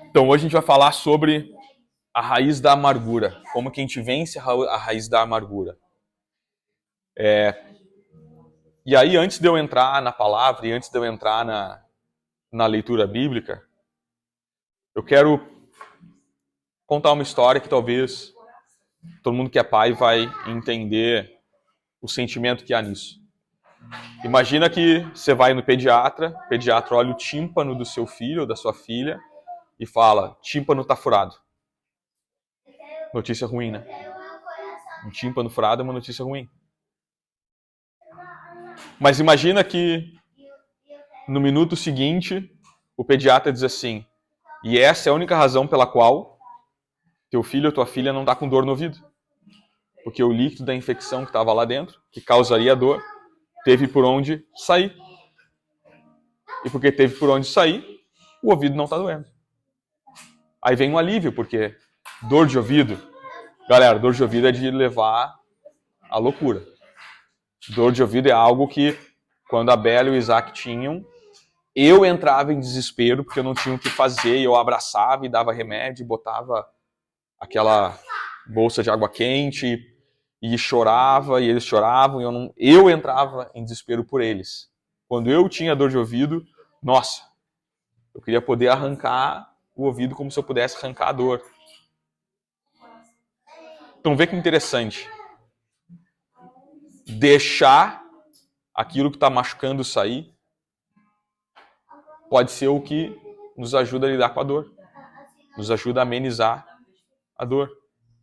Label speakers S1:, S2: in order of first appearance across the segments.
S1: Então hoje a gente vai falar sobre a raiz da amargura, como que a gente vence a raiz da amargura. E aí, antes de eu entrar na palavra e antes de eu entrar na leitura bíblica, eu quero contar uma história que talvez todo mundo que é pai vai entender o sentimento que há nisso. Imagina que você vai no pediatra, o pediatra olha o tímpano do seu filho ou da sua filha e fala: tímpano está furado. Notícia ruim, né? Um tímpano furado é uma notícia ruim. Mas imagina que no minuto seguinte o pediatra diz assim: e essa é a única razão pela qual teu filho ou tua filha não está com dor no ouvido. Porque o líquido da infecção que estava lá dentro, que causaria dor, teve por onde sair. E porque teve por onde sair, o ouvido não está doendo. Aí vem um alívio, porque dor de ouvido, galera, dor de ouvido é de levar à loucura. Dor de ouvido é algo que, quando a Bela e o Isaac tinham, eu entrava em desespero, porque eu não tinha o que fazer, e eu abraçava e dava remédio, botava aquela bolsa de água quente, e chorava, e eles choravam, e eu entrava em desespero por eles. Quando eu tinha dor de ouvido, nossa, eu queria poder arrancar o ouvido como se eu pudesse arrancar a dor. Então vê que interessante. Deixar aquilo que está machucando sair pode ser o que nos ajuda a lidar com a dor. Nos ajuda a amenizar a dor.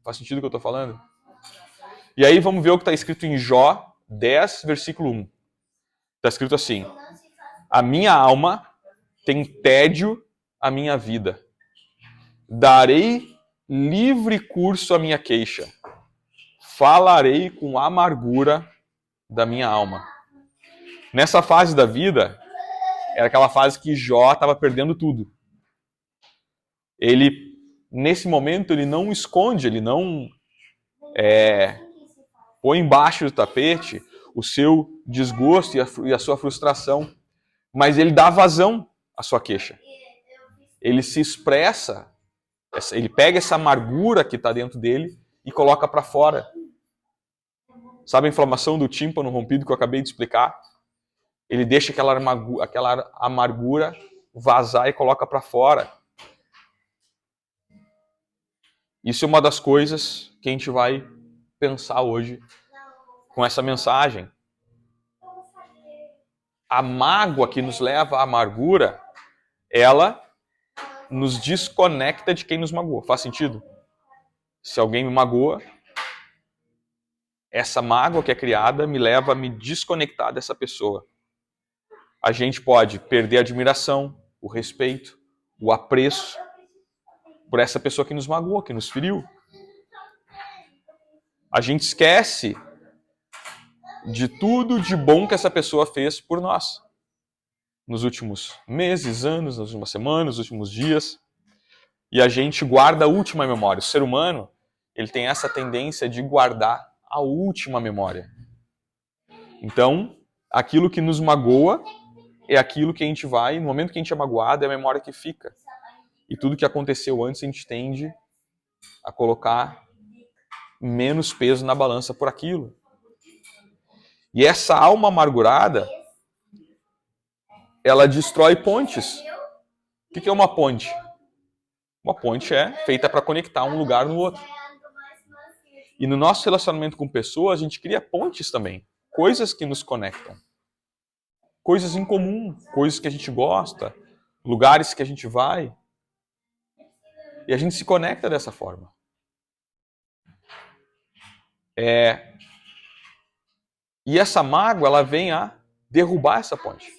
S1: Faz sentido o que eu estou falando? E aí vamos ver o que está escrito em Jó 10, versículo 1. Está escrito assim: a minha alma tem tédio à minha vida. Darei livre curso à minha queixa. Falarei com amargura da minha alma. Nessa fase da vida, era aquela fase que Jó estava perdendo tudo. Ele, nesse momento, ele não esconde, ele não põe embaixo do tapete o seu desgosto e a sua frustração, mas ele dá vazão à sua queixa. Ele se expressa, ele pega essa amargura que está dentro dele e coloca para fora. Sabe a inflamação do tímpano rompido que eu acabei de explicar? Ele deixa aquela amargura vazar e coloca para fora. Isso é uma das coisas que a gente vai pensar hoje com essa mensagem. A mágoa que nos leva à amargura, ela nos desconecta de quem nos magoou. Faz sentido? Se alguém me magoa, essa mágoa que é criada me leva a me desconectar dessa pessoa. A gente pode perder a admiração, o respeito, o apreço por essa pessoa que nos magoou, que nos feriu. A gente esquece de tudo de bom que essa pessoa fez por nós. Nos últimos meses, anos, nas últimas semanas, nos últimos dias. E a gente guarda a última memória. O ser humano, ele tem essa tendência de guardar a última memória. Então, aquilo que nos magoa é aquilo que a gente vai, no momento que a gente é magoado, é a memória que fica. E tudo que aconteceu antes, a gente tende a colocar menos peso na balança por aquilo. E essa alma amargurada, ela destrói pontes. O que é uma ponte? Uma ponte é feita para conectar um lugar no outro. E no nosso relacionamento com pessoas, a gente cria pontes também. Coisas que nos conectam. Coisas em comum, coisas que a gente gosta, lugares que a gente vai. E a gente se conecta dessa forma. E essa mágoa, ela vem a derrubar essa ponte.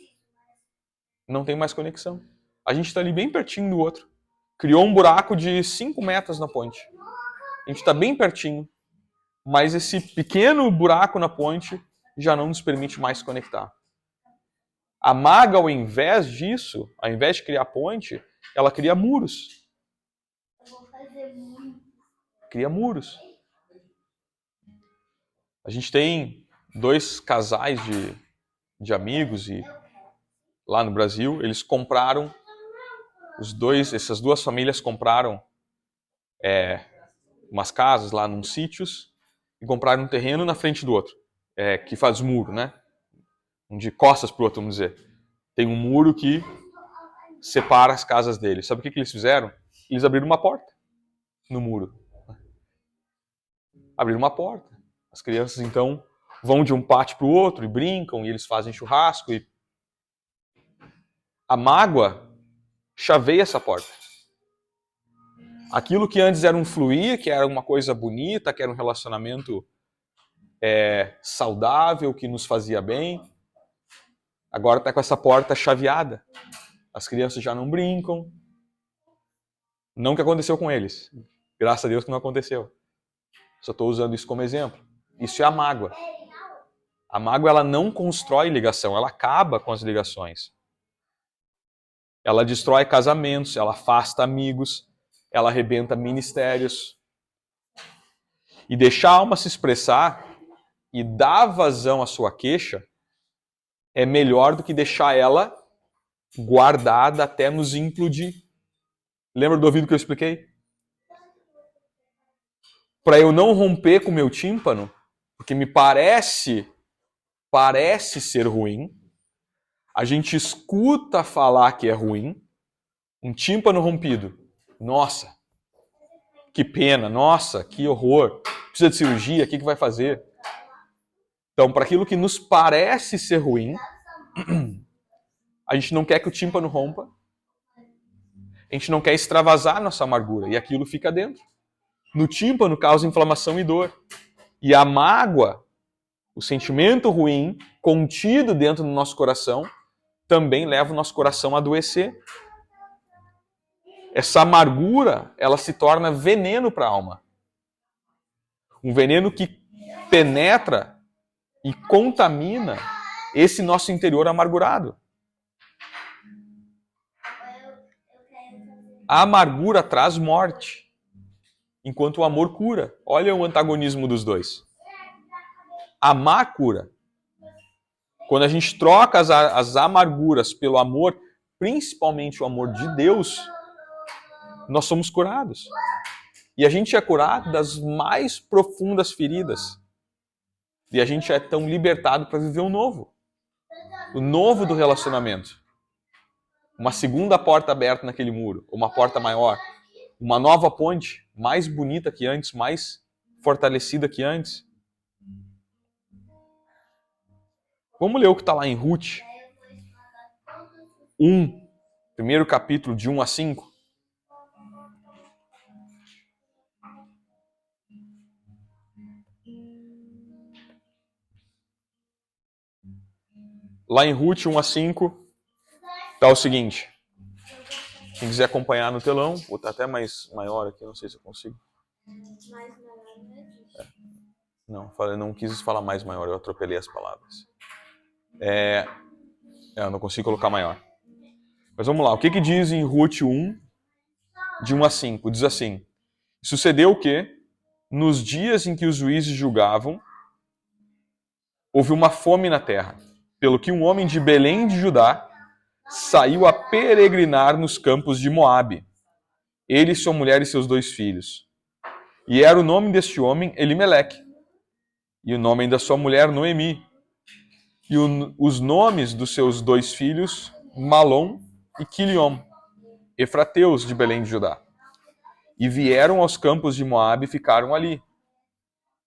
S1: Não tem mais conexão. A gente está ali bem pertinho do outro. Criou um buraco de 5 metros na ponte. A gente está bem pertinho. Mas esse pequeno buraco na ponte já não nos permite mais se conectar. A mágoa, ao invés disso, ao invés de criar ponte, ela cria muros. Cria muros. A gente tem 2 casais de amigos e lá no Brasil, eles compraram Essas duas famílias compraram umas casas lá num sítios e compraram um terreno na frente do outro, que faz muro, né? Um de costas pro outro, vamos dizer. Tem um muro que separa as casas deles. Sabe o que eles fizeram? Eles abriram uma porta no muro. Abriram uma porta. As crianças, então, vão de um pátio pro outro e brincam, e eles fazem churrasco. E a mágoa chaveia essa porta. Aquilo que antes era um fluir, que era uma coisa bonita, que era um relacionamento saudável, que nos fazia bem, agora está com essa porta chaveada. As crianças já não brincam. Não que aconteceu com eles. Graças a Deus que não aconteceu. Só estou usando isso como exemplo. Isso é a mágoa. A mágoa, ela não constrói ligação, ela acaba com as ligações. Ela destrói casamentos, ela afasta amigos, ela arrebenta ministérios. E deixar a alma se expressar e dar vazão à sua queixa é melhor do que deixar ela guardada até nos implodir. Lembra do ouvido que eu expliquei? Para eu não romper com o meu tímpano, porque me parece ser ruim, a gente escuta falar que é ruim, um tímpano rompido. Nossa, que pena, nossa, que horror, precisa de cirurgia, o que vai fazer? Então, para aquilo que nos parece ser ruim, a gente não quer que o tímpano rompa, a gente não quer extravasar nossa amargura, e aquilo fica dentro. No tímpano causa inflamação e dor. E a mágoa, o sentimento ruim, contido dentro do nosso coração, também leva o nosso coração a adoecer. Essa amargura, ela se torna veneno para a alma. Um veneno que penetra e contamina esse nosso interior amargurado. A amargura traz morte, enquanto o amor cura. Olha o antagonismo dos dois. Amar cura. Quando a gente troca as amarguras pelo amor, principalmente o amor de Deus, nós somos curados. E a gente é curado das mais profundas feridas. E a gente é tão libertado para viver o novo. O novo do relacionamento. Uma segunda porta aberta naquele muro. Uma porta maior. Uma nova ponte, mais bonita que antes, mais fortalecida que antes. Vamos ler o que está lá em Ruth 1, primeiro capítulo, de 1 a 5. Lá em Ruth 1 a 5, está o seguinte. Quem quiser acompanhar no telão, vou estar até mais maior aqui, não sei se eu consigo. Não, eu não quis falar mais maior, eu atropelei as palavras. Eu não consigo colocar maior. Mas vamos lá, o que diz em Ruth 1, de 1 a 5? Diz assim: sucedeu que, nos dias em que os juízes julgavam, houve uma fome na terra, pelo que um homem de Belém de Judá saiu a peregrinar nos campos de Moabe, ele, sua mulher e seus 2 filhos. E era o nome deste homem Elimeleque, e o nome da sua mulher Noemi, e os nomes dos seus 2 filhos Malom e Quiliom, efrateus de Belém de Judá. E vieram aos campos de Moabe e ficaram ali.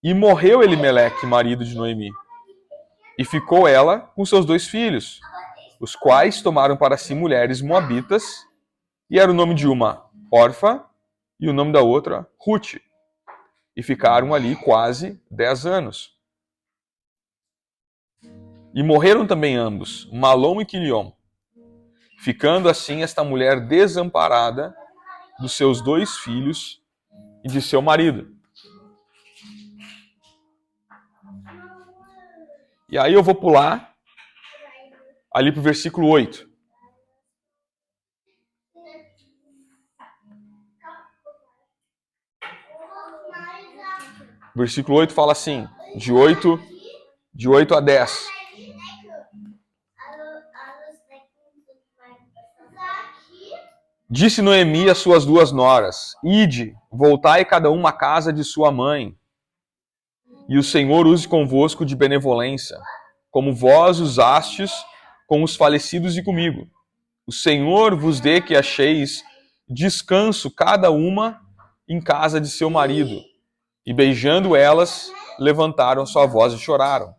S1: E morreu Elimeleque, marido de Noemi, e ficou ela com seus 2 filhos, os quais tomaram para si mulheres moabitas, e era o nome de uma Orfa e o nome da outra Ruth. E ficaram ali quase 10 anos. E morreram também ambos, Malom e Quiliom, ficando assim esta mulher desamparada dos seus 2 filhos e de seu marido. E aí eu vou pular ali para o versículo 8. O versículo 8 fala assim, de 8 a 10. Disse Noemi às suas 2 noras: Ide, voltai cada uma à casa de sua mãe, e o Senhor use convosco de benevolência, como vós usastes com os falecidos e comigo. O Senhor vos dê que acheis descanso cada uma em casa de seu marido. E beijando elas, levantaram sua voz e choraram.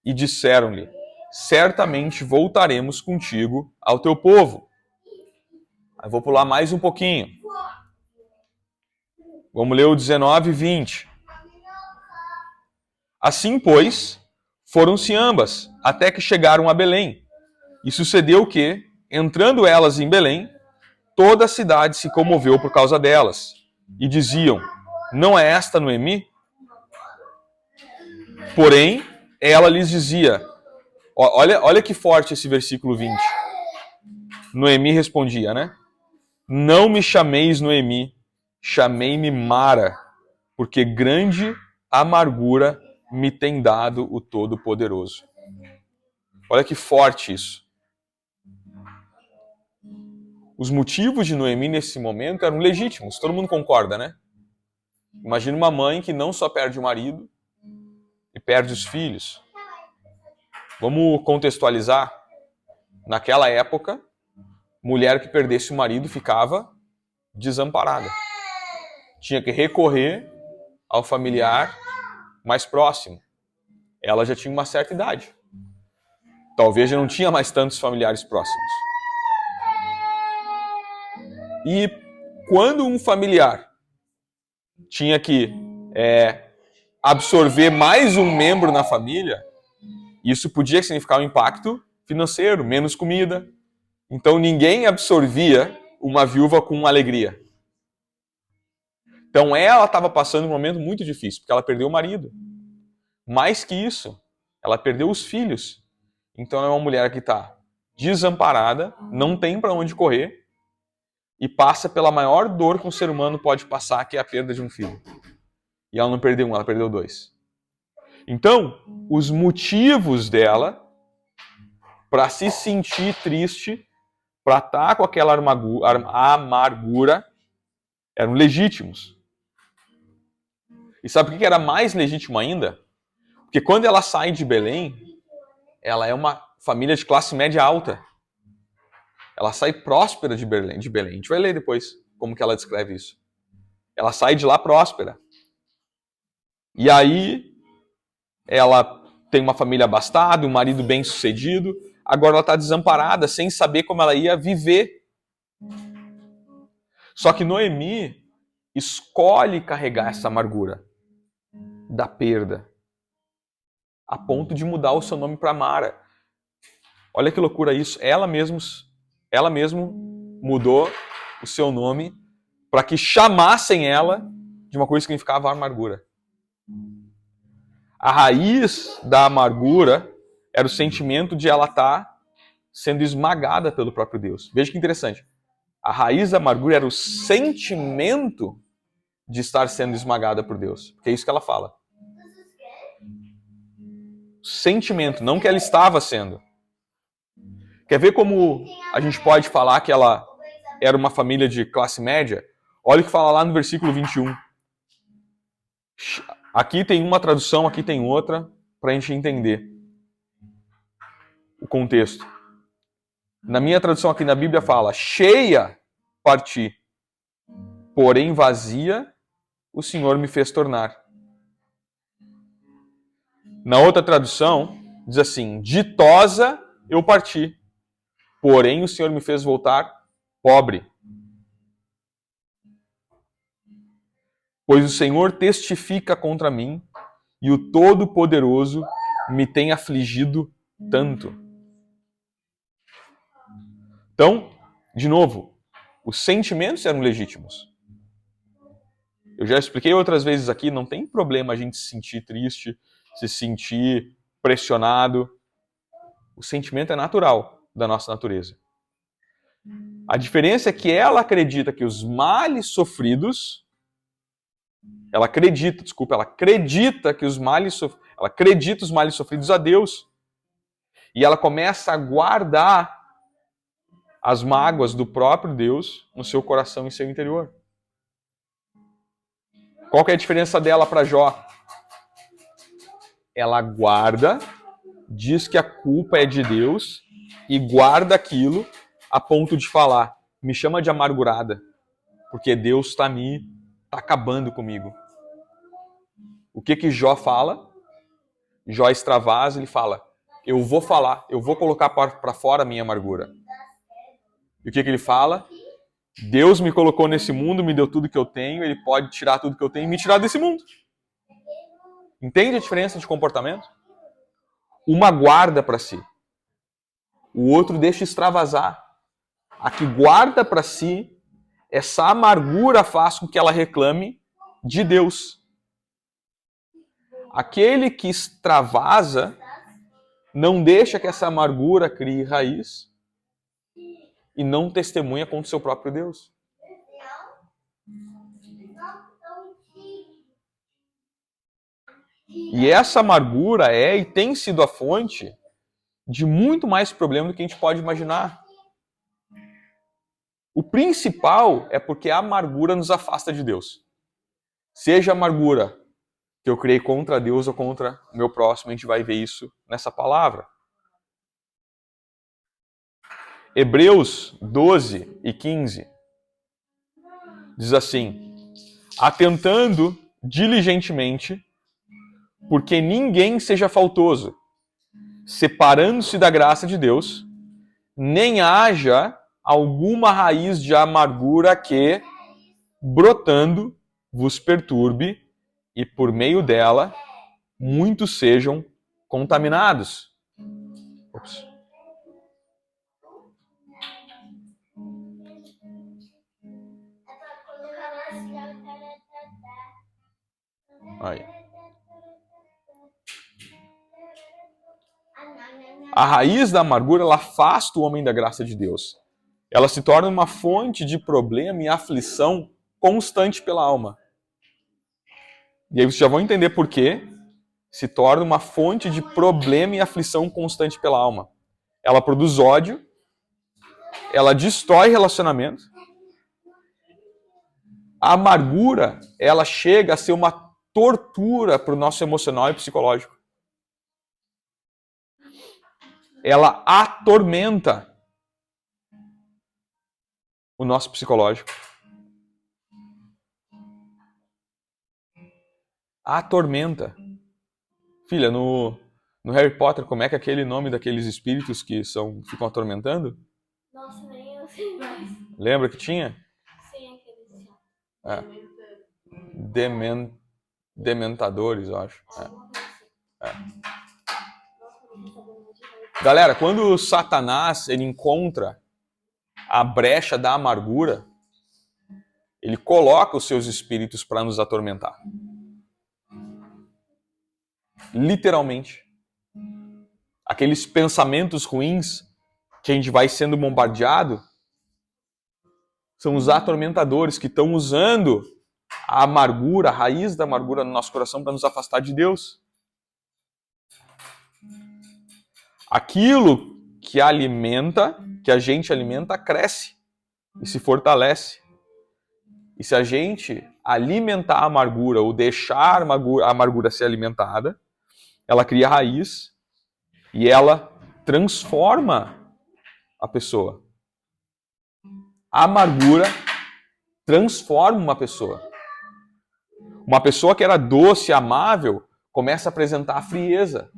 S1: E disseram-lhe: Certamente voltaremos contigo ao teu povo. Eu vou pular mais um pouquinho. Vamos ler o 19 e 20. Assim, pois, foram-se ambas, até que chegaram a Belém. E sucedeu que, entrando elas em Belém, toda a cidade se comoveu por causa delas. E diziam: Não é esta Noemi? Porém, ela lhes dizia... Olha que forte esse versículo 20. Noemi respondia, né? Não me chameis Noemi, chamei-me Mara, porque grande amargura me tem dado o Todo-Poderoso. Olha que forte isso. Os motivos de Noemi nesse momento eram legítimos, todo mundo concorda, né? Imagina uma mãe que não só perde o marido e perde os filhos. Vamos contextualizar. Naquela época, mulher que perdesse o marido ficava desamparada. Tinha que recorrer ao familiar mais próximo. Ela já tinha uma certa idade. Talvez já não tinha mais tantos familiares próximos. E quando um familiar tinha que absorver mais um membro na família, isso podia significar um impacto financeiro, menos comida. Então ninguém absorvia uma viúva com alegria. Então ela estava passando um momento muito difícil, porque ela perdeu o marido. Mais que isso, ela perdeu os filhos. Então é uma mulher que está desamparada, não tem para onde correr, e passa pela maior dor que um ser humano pode passar, que é a perda de um filho. E ela não perdeu um, ela perdeu 2. Então, os motivos dela para se sentir triste, para estar com aquela amargura, eram legítimos. E sabe o que era mais legítimo ainda? Porque quando ela sai de Belém, ela é uma família de classe média alta. Ela sai próspera de Belém. A gente vai ler depois como que ela descreve isso. Ela sai de lá próspera. E aí, ela tem uma família abastada, um marido bem-sucedido. Agora ela está desamparada, sem saber como ela ia viver. Só que Noemi escolhe carregar essa amargura da perda, a ponto de mudar o seu nome para Mara. Olha que loucura isso. Ela mesma mudou o seu nome para que chamassem ela de uma coisa que significava amargura. A raiz da amargura era o sentimento de ela estar sendo esmagada pelo próprio Deus. Veja que interessante. A raiz da amargura era o sentimento de estar sendo esmagada por Deus. Porque é isso que ela fala. Sentimento, não que ela estava sendo. Quer ver como a gente pode falar que ela era uma família de classe média? Olha o que fala lá no versículo 21. Aqui tem uma tradução, aqui tem outra, para a gente entender o contexto. Na minha tradução aqui na Bíblia fala: cheia parti, porém vazia o Senhor me fez tornar. Na outra tradução, diz assim: ditosa eu parti, porém o Senhor me fez voltar pobre. Pois o Senhor testifica contra mim, e o Todo-Poderoso me tem afligido tanto. Então, de novo, os sentimentos eram legítimos. Eu já expliquei outras vezes aqui, não tem problema a gente se sentir triste, se sentir pressionado. O sentimento é natural da nossa natureza. A diferença é que ela acredita que os males sofridos... Ela acredita que os males sofridos a Deus. E ela começa a guardar as mágoas do próprio Deus no seu coração e seu interior. Qual que é a diferença dela para Jó? Ela guarda, diz que a culpa é de Deus e guarda aquilo a ponto de falar: me chama de amargurada, porque Deus está acabando comigo. O que Jó fala? Jó extravasa, ele fala: eu vou falar, eu vou colocar para fora a minha amargura. E o que ele fala? Deus me colocou nesse mundo, me deu tudo que eu tenho, Ele pode tirar tudo que eu tenho e me tirar desse mundo. Entende a diferença de comportamento? Uma guarda para si. O outro deixa extravasar. A que guarda para si, essa amargura faz com que ela reclame de Deus. Aquele que extravasa não deixa que essa amargura crie raiz e não testemunha contra o seu próprio Deus. E essa amargura é e tem sido a fonte de muito mais problema do que a gente pode imaginar. O principal é porque a amargura nos afasta de Deus. Seja a amargura que eu criei contra Deus ou contra o meu próximo, a gente vai ver isso nessa palavra. Hebreus 12 e 15 diz assim: atentando diligentemente, porque ninguém seja faltoso, separando-se da graça de Deus, nem haja alguma raiz de amargura que, brotando, vos perturbe, e por meio dela, muitos sejam contaminados. Ops. Aí. A raiz da amargura, ela afasta o homem da graça de Deus. Ela se torna uma fonte de problema e aflição constante pela alma. E aí vocês já vão entender por quê se torna uma fonte de problema e aflição constante pela alma. Ela produz ódio, ela destrói relacionamento. A amargura, ela chega a ser uma tortura para o nosso emocional e psicológico. Ela atormenta o nosso psicológico. Atormenta. Filha, no Harry Potter, como é que é aquele nome daqueles espíritos que ficam atormentando?
S2: Nossa, nem eu sei mais.
S1: Lembra que tinha?
S2: Sim, aqueles
S1: Dementadores, eu acho. Galera, quando Satanás ele encontra a brecha da amargura, ele coloca os seus espíritos para nos atormentar. Literalmente. Aqueles pensamentos ruins que a gente vai sendo bombardeado são os atormentadores que estão usando a amargura, a raiz da amargura no nosso coração para nos afastar de Deus. Aquilo que a gente alimenta, cresce e se fortalece. E se a gente alimentar a amargura ou deixar a amargura ser alimentada, ela cria raiz e ela transforma a pessoa. A amargura transforma uma pessoa. Uma pessoa que era doce, amável, começa a apresentar frieza,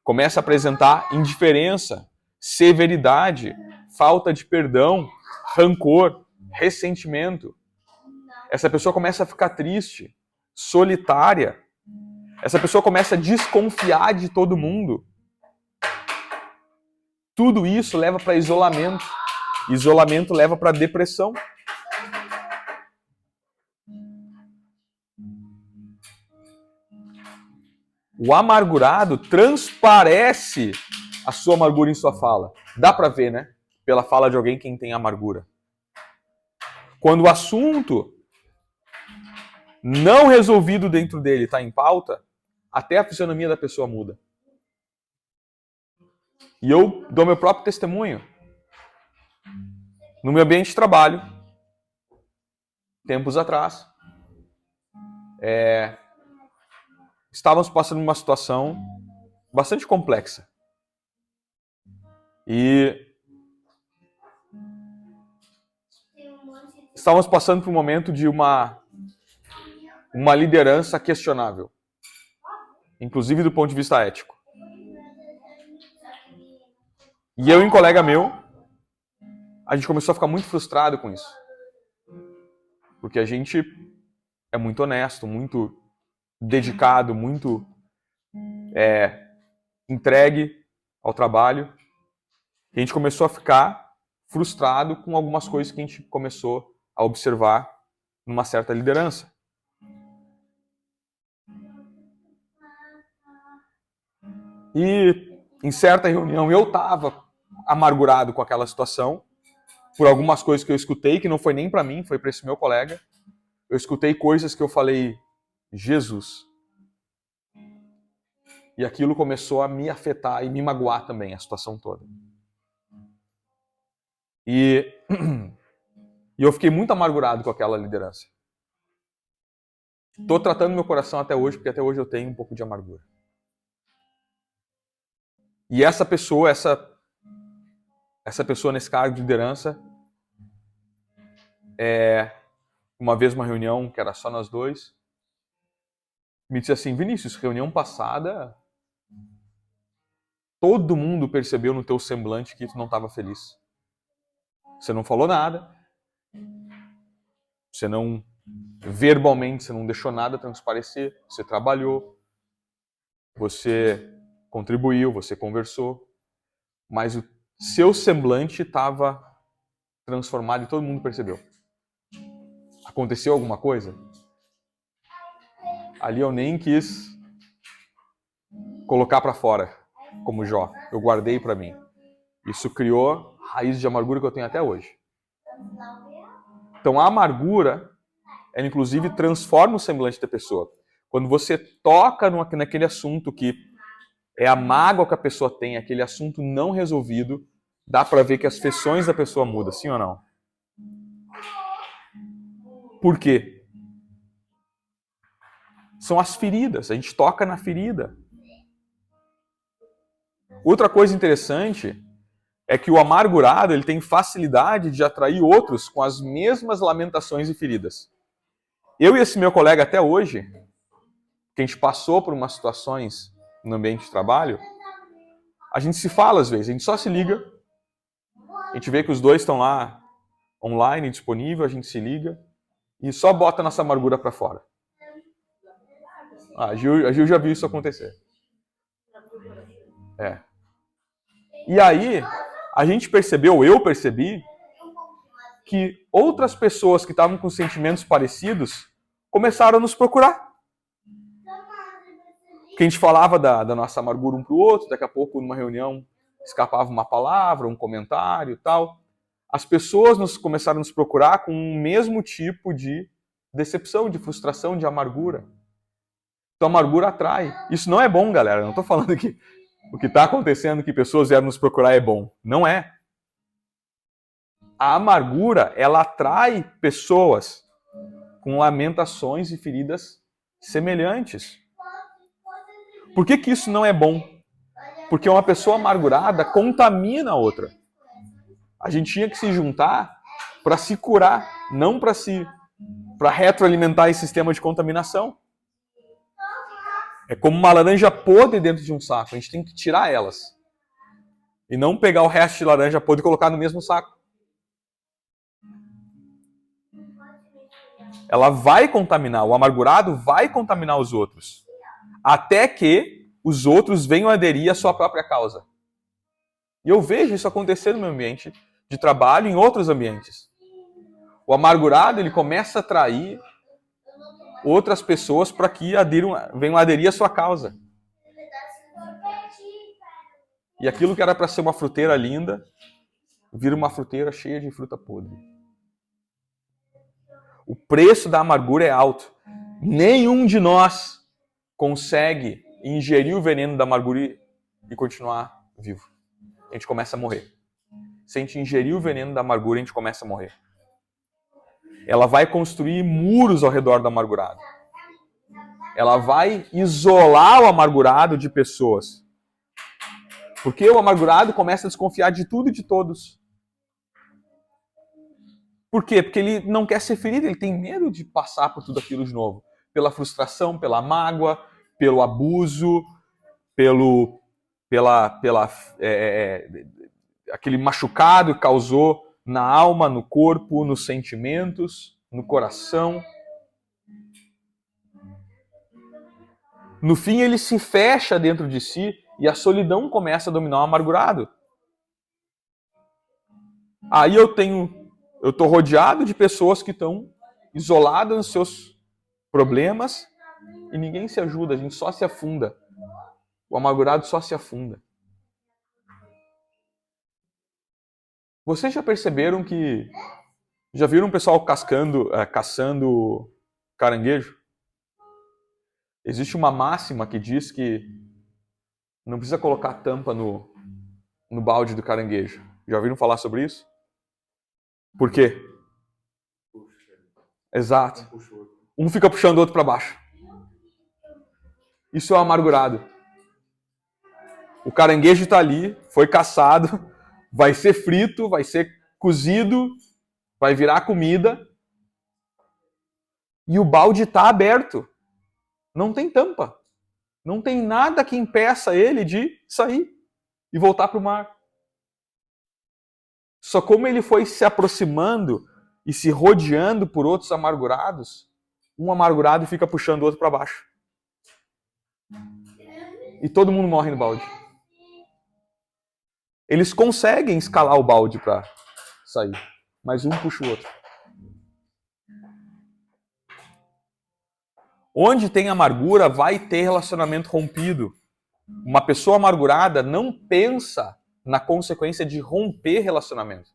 S1: começa a apresentar indiferença, severidade, falta de perdão, rancor, ressentimento. Essa pessoa começa a ficar triste, solitária. Essa pessoa começa a desconfiar de todo mundo. Tudo isso leva para isolamento. Isolamento leva para depressão. O amargurado transparece a sua amargura em sua fala. Dá para ver, né? Pela fala de alguém quem tem amargura. Quando o assunto não resolvido dentro dele está em pauta, até a fisionomia da pessoa muda. E eu dou meu próprio testemunho. No meu ambiente de trabalho, tempos atrás, estávamos passando uma situação bastante complexa. E estávamos passando por um momento de uma liderança questionável, inclusive do ponto de vista ético. E eu e um colega meu, a gente começou a ficar muito frustrado com isso. Porque a gente é muito honesto, muito dedicado, muito entregue ao trabalho. E a gente começou a ficar frustrado com algumas coisas que a gente começou a observar numa certa liderança. E em certa reunião eu estava amargurado com aquela situação, por algumas coisas que eu escutei, que não foi nem para mim, foi para esse meu colega. Eu escutei coisas que eu falei, Jesus. E aquilo começou a me afetar e me magoar também, a situação toda. E eu fiquei muito amargurado com aquela liderança. Estou tratando meu coração até hoje, porque até hoje eu tenho um pouco de amargura. E essa pessoa nesse cargo de liderança, uma vez uma reunião que era só nós dois, me disse assim, Vinícius, reunião passada, todo mundo percebeu no teu semblante que tu não estava feliz. Você não falou nada, você não, verbalmente, você não deixou nada transparecer, você trabalhou, você contribuiu, você conversou, mas o seu semblante estava transformado e todo mundo percebeu. Aconteceu alguma coisa? Ali eu nem quis colocar para fora, como Jó. Eu guardei para mim. Isso criou raiz de amargura que eu tenho até hoje. Então a amargura, ela inclusive transforma o semblante da pessoa. Quando você toca naquele assunto que é a mágoa que a pessoa tem, aquele assunto não resolvido, dá para ver que as feições da pessoa mudam, sim ou não? Por quê? São as feridas, a gente toca na ferida. Outra coisa interessante é que o amargurado ele tem facilidade de atrair outros com as mesmas lamentações e feridas. Eu e esse meu colega até hoje, que a gente passou por umas situações no ambiente de trabalho, a gente se fala às vezes, a gente só se liga, a gente vê que os dois estão lá online, disponível, a gente se liga e só bota nossa amargura para fora. A Gil já viu isso acontecer. E aí, a gente percebeu, eu percebi, que outras pessoas que estavam com sentimentos parecidos começaram a nos procurar. Que a gente falava da nossa amargura um para o outro, daqui a pouco numa reunião escapava uma palavra, um comentário e tal. As pessoas começaram a nos procurar com o mesmo tipo de decepção, de frustração, de amargura. Então a amargura atrai. Isso não é bom, galera. Não estou falando que o que está acontecendo, que pessoas vieram nos procurar é bom. Não é. A amargura, ela atrai pessoas com lamentações e feridas semelhantes. Por que isso não é bom? Porque uma pessoa amargurada contamina a outra. A gente tinha que se juntar para se curar, não para retroalimentar esse sistema de contaminação. É como uma laranja podre dentro de um saco. A gente tem que tirar elas. E não pegar o resto de laranja podre e colocar no mesmo saco. Ela vai contaminar, o amargurado vai contaminar os outros. Até que os outros venham aderir à sua própria causa. E eu vejo isso acontecer no meu ambiente de trabalho e em outros ambientes. O amargurado, ele começa a atrair outras pessoas para que venham aderir à sua causa. E aquilo que era para ser uma fruteira linda, vira uma fruteira cheia de fruta podre. O preço da amargura é alto. Nenhum de nós consegue ingerir o veneno da amargura e continuar vivo. A gente começa a morrer. se a gente ingerir o veneno da amargura, a gente começa a morrer. Ela vai construir muros ao redor do amargurado. Ela vai isolar o amargurado de pessoas. Porque o amargurado começa a desconfiar de tudo e de todos. Por quê? Porque ele não quer ser ferido, ele tem medo de passar por tudo aquilo de novo. Pela frustração, pela mágoa, pelo abuso, aquele machucado que causou na alma, no corpo, nos sentimentos, no coração. No fim, ele se fecha dentro de si e a solidão começa a dominar o amargurado. Aí eu estou rodeado de pessoas que estão isoladas nos seus problemas e ninguém se ajuda, a gente só se afunda. O amargurado só se afunda. Vocês já perceberam que... Já viram o pessoal caçando caranguejo? Existe uma máxima que diz que não precisa colocar tampa no balde do caranguejo. Já ouviram falar sobre isso? Por quê? Exato. Um fica puxando o outro para baixo. Isso é o amargurado. O caranguejo está ali, foi caçado, vai ser frito, vai ser cozido, vai virar comida. E o balde está aberto. Não tem tampa. Não tem nada que impeça ele de sair e voltar para o mar. Só como ele foi se aproximando e se rodeando por outros amargurados, um amargurado fica puxando o outro para baixo. E todo mundo morre no balde. Eles conseguem escalar o balde para sair, mas um puxa o outro. Onde tem amargura, vai ter relacionamento rompido. Uma pessoa amargurada não pensa na consequência de romper relacionamento.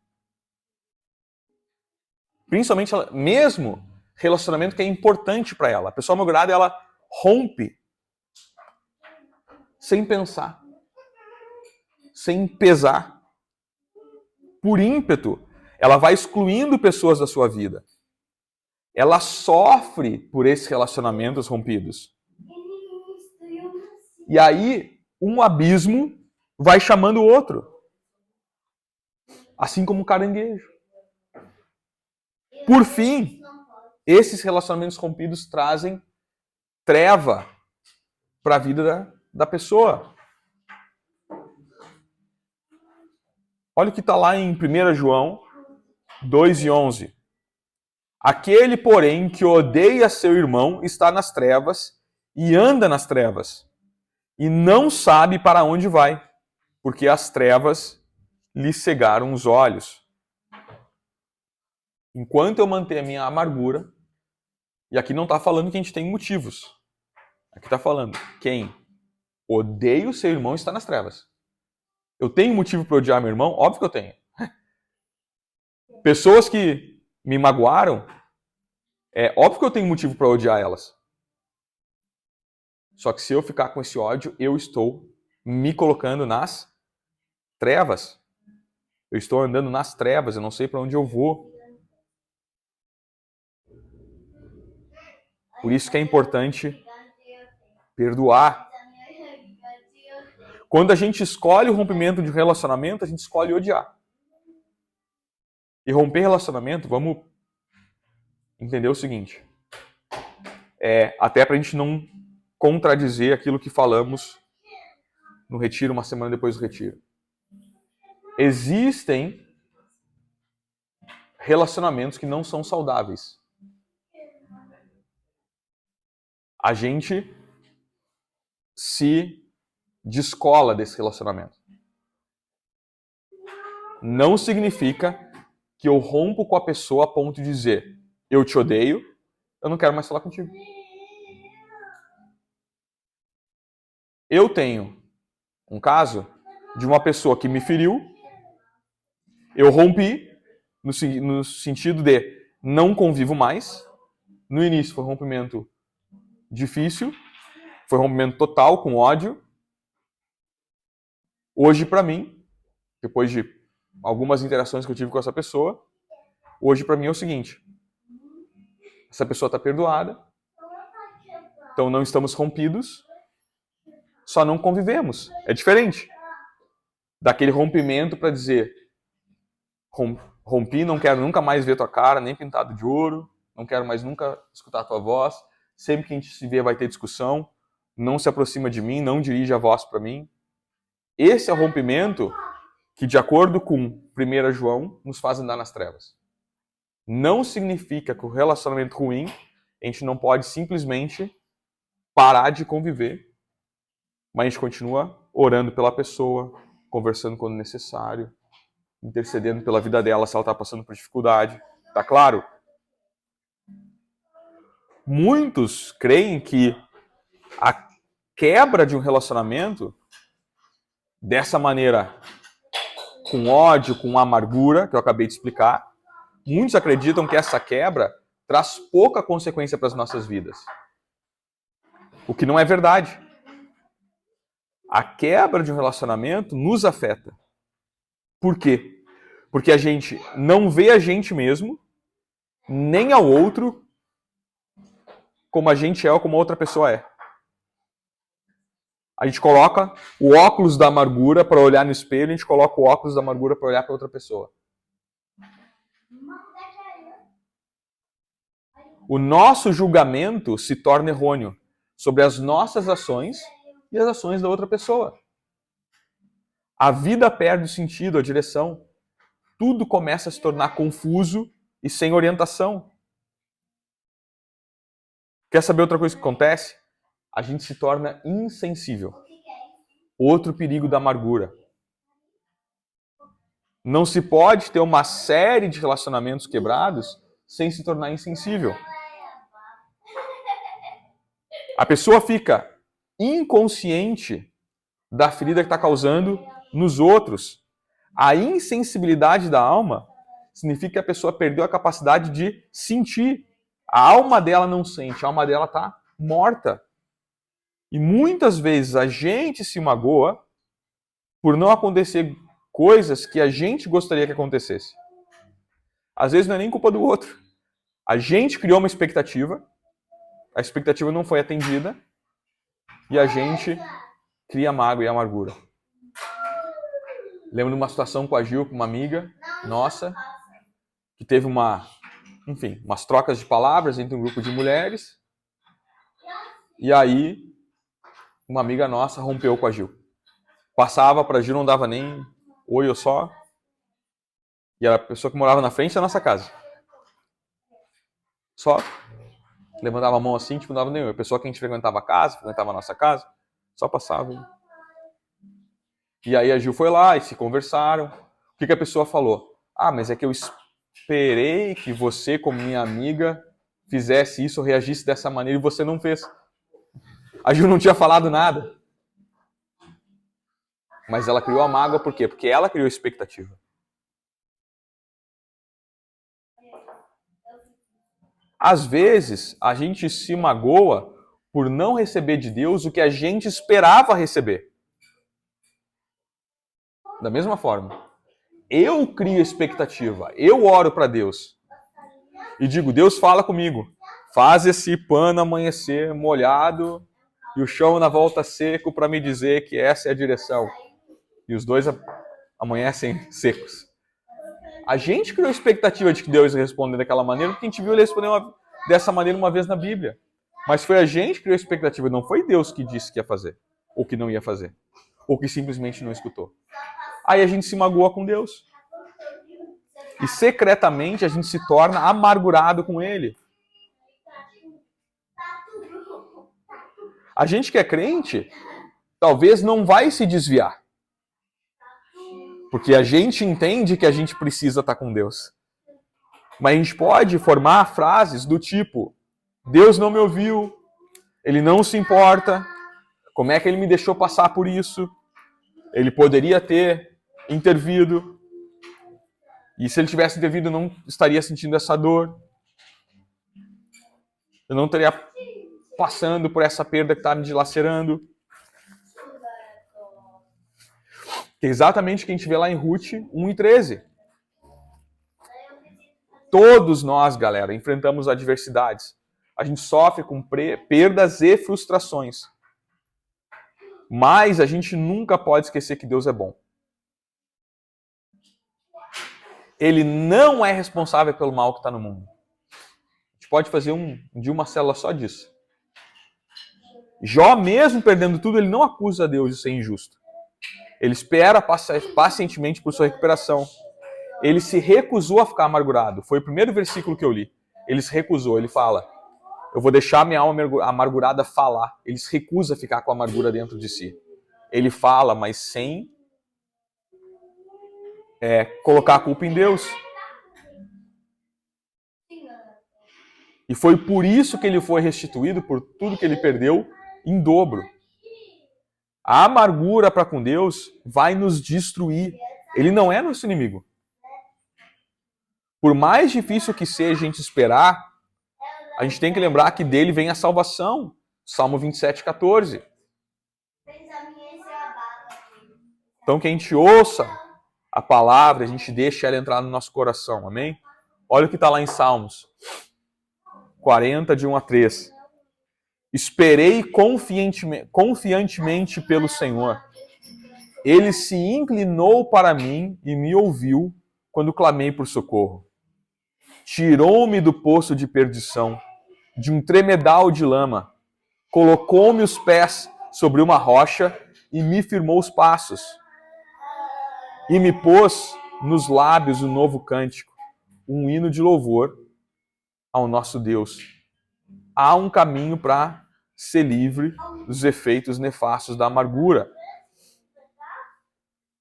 S1: Principalmente, mesmo relacionamento que é importante para ela. A pessoa amargurada, ela rompe sem pensar, sem pesar. Por ímpeto, ela vai excluindo pessoas da sua vida. Ela sofre por esses relacionamentos rompidos. E aí, um abismo vai chamando o outro. Assim como o caranguejo. Por fim, esses relacionamentos rompidos trazem treva para a vida da pessoa. Olha o que está lá em 1 João 2:11. Aquele, porém, que odeia seu irmão está nas trevas e anda nas trevas, e não sabe para onde vai, porque as trevas lhe cegaram os olhos. Enquanto eu manter a minha amargura, e aqui não está falando que a gente tem motivos, aqui está falando quem odeia o seu irmão está nas trevas. Eu tenho motivo para odiar meu irmão? Óbvio que eu tenho. Pessoas que me magoaram, é óbvio que eu tenho motivo para odiar elas. Só que se eu ficar com esse ódio, eu estou me colocando nas trevas. Eu estou andando nas trevas, eu não sei para onde eu vou. Por isso que é importante perdoar. Quando a gente escolhe o rompimento de relacionamento, a gente escolhe odiar. E romper relacionamento, vamos entender o seguinte. Até para a gente não contradizer aquilo que falamos no retiro, uma semana depois do retiro. Existem relacionamentos que não são saudáveis. A gente se descola desse relacionamento. Não significa que eu rompo com a pessoa a ponto de dizer: eu te odeio, eu não quero mais falar contigo. Eu tenho um caso de uma pessoa que me feriu, eu rompi, no sentido de não convivo mais. No início foi um rompimento difícil, foi um rompimento total, com ódio. Hoje, para mim, depois de algumas interações que eu tive com essa pessoa, hoje para mim é o seguinte: essa pessoa está perdoada, então não estamos rompidos, só não convivemos. É diferente daquele rompimento para dizer rompi, não quero nunca mais ver tua cara, nem pintado de ouro, não quero mais nunca escutar tua voz, sempre que a gente se vê vai ter discussão, não se aproxima de mim, não dirige a voz para mim. Esse é o rompimento que, de acordo com 1 João, nos faz andar nas trevas. Não significa que o relacionamento ruim, a gente não pode simplesmente parar de conviver, mas a gente continua orando pela pessoa, conversando quando necessário, intercedendo pela vida dela se ela está passando por dificuldade. Tá claro? Muitos creem que a quebra de um relacionamento, dessa maneira, com ódio, com amargura, que eu acabei de explicar, muitos acreditam que essa quebra traz pouca consequência para as nossas vidas. O que não é verdade. A quebra de um relacionamento nos afeta. Por quê? Porque a gente não vê a gente mesmo, nem ao outro, como a gente é ou como a outra pessoa é. A gente coloca o óculos da amargura para olhar no espelho, a gente coloca o óculos da amargura para olhar para outra pessoa. O nosso julgamento se torna errôneo sobre as nossas ações e as ações da outra pessoa. A vida perde o sentido, a direção. Tudo começa a se tornar confuso e sem orientação. Quer saber outra coisa que acontece? A gente se torna insensível. Outro perigo da amargura. Não se pode ter uma série de relacionamentos quebrados sem se tornar insensível. A pessoa fica inconsciente da ferida que está causando nos outros. A insensibilidade da alma significa que a pessoa perdeu a capacidade de sentir. A alma dela não sente, a alma dela está morta. E muitas vezes a gente se magoa por não acontecer coisas que a gente gostaria que acontecesse. Às vezes não é nem culpa do outro. A gente criou uma expectativa, a expectativa não foi atendida e a gente cria mágoa e amargura. Lembro de uma situação com a Gil, com uma amiga nossa, que teve umas trocas de palavras entre um grupo de mulheres. E aí, uma amiga nossa rompeu com a Gil. Passava para a Gil, não dava nem oi ou só. E era a pessoa que morava na frente da nossa casa. Só levantava a mão assim, tipo, não dava nem oi. A pessoa que a gente frequentava a casa, frequentava a nossa casa, só passava. E aí a Gil foi lá e se conversaram. O que a pessoa falou? Ah, mas é que eu esperei que você, como minha amiga, fizesse isso, reagisse dessa maneira e você não fez. A Gil não tinha falado nada. Mas ela criou a mágoa por quê? Porque ela criou a expectativa. Às vezes, a gente se magoa por não receber de Deus o que a gente esperava receber. Da mesma forma, eu crio expectativa, eu oro para Deus e digo, Deus fala comigo, faz esse pano amanhecer molhado e o chão na volta seco para me dizer que essa é a direção. E os dois amanhecem secos. A gente criou expectativa de que Deus ia responder daquela maneira, porque a gente viu ele responder dessa maneira uma vez na Bíblia. Mas foi a gente que criou expectativa, não foi Deus que disse que ia fazer, ou que não ia fazer, ou que simplesmente não escutou. Aí a gente se magoa com Deus. E secretamente a gente se torna amargurado com Ele. A gente que é crente, talvez não vai se desviar. Porque a gente entende que a gente precisa estar com Deus. Mas a gente pode formar frases do tipo, Deus não me ouviu, Ele não se importa, como é que Ele me deixou passar por isso? Ele poderia ter intervido. E se Ele tivesse intervido, eu não estaria sentindo essa dor. Eu não estaria passando por essa perda que está me dilacerando. Que é exatamente o que a gente vê lá em Ruth 1:13. Todos nós, galera, enfrentamos adversidades. A gente sofre com perdas e frustrações. Mas a gente nunca pode esquecer que Deus é bom. Ele não é responsável pelo mal que está no mundo. A gente pode fazer uma célula só disso. Jó, mesmo perdendo tudo, ele não acusa Deus de ser injusto. Ele espera pacientemente por sua recuperação. Ele se recusou a ficar amargurado. Foi o primeiro versículo que eu li. Ele se recusou. Ele fala, eu vou deixar minha alma amargurada falar. Ele se recusa a ficar com a amargura dentro de si. Ele fala, mas sem colocar a culpa em Deus. E foi por isso que ele foi restituído por tudo que ele perdeu em dobro. A amargura para com Deus vai nos destruir. Ele não é nosso inimigo. Por mais difícil que seja a gente esperar, a gente tem que lembrar que dele vem a salvação. Salmo 27:14. Então que a gente ouça a palavra, a gente deixe ela entrar no nosso coração, amém? Olha o que está lá em Salmos 40, de 1-3. Esperei confiantemente pelo Senhor. Ele se inclinou para mim e me ouviu quando clamei por socorro. Tirou-me do poço de perdição, de um tremedal de lama. Colocou-me os pés sobre uma rocha e me firmou os passos. E me pôs nos lábios um novo cântico, um hino de louvor ao nosso Deus. Há um caminho para ser livre dos efeitos nefastos da amargura.